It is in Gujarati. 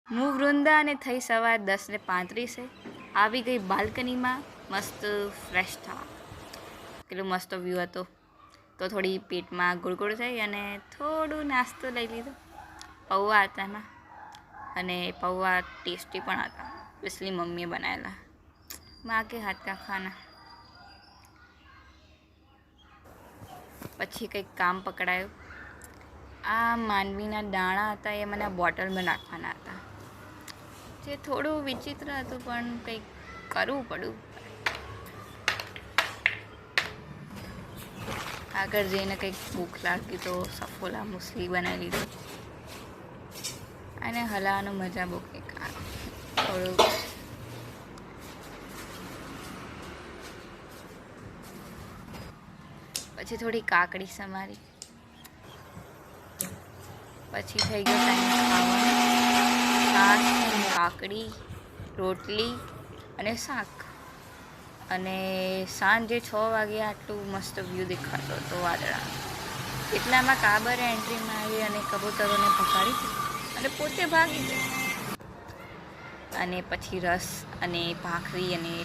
હું વૃંદા અને થઈ સવાર 10:35 આવી ગઈ બાલ્કનીમાં મસ્ત ફ્રેશ થવા. કેટલો મસ્ત વ્યૂ હતો. તો થોડી પેટમાં ગુડગુડ થઈ અને થોડું નાસ્તો લઈ લીધો. પૌવા હતા એમાં અને પૌવા ટેસ્ટી પણ હતા. इसलिए મમ્મીએ બનાવેલા. માँ કે હાથ કા ખાના. પછી કંઈક કામ પકડાયું. આ માંડવીના દાણા હતા એ મને બોટલમાં નાખવાના હતા, જે થોડું વિચિત્ર હતું પણ કંઈક કરવું પડ્યું. આગળ જઈને કંઈક ભૂખ લાગી તો સફોલા મુસલી બનાવી લીધું અને હલાવવાનું મજા બહુ કંઈક થોડું. પછી થોડી કાકડી સમારી. પછી થઈ ગયો ટાઈમ ખાવાનો. છાશ, કાકડી, રોટલી અને શાક. અને સાંજે 6 વાગે આટલું મસ્ત વ્યૂ દેખાતો હતો વાદળા. એટલામાં કાબરે એન્ટ્રીમાં આવી અને કબૂતરોને ભગાડી અને પોતે ભાગી ગઈ. અને પછી રસ અને ભાખરી અને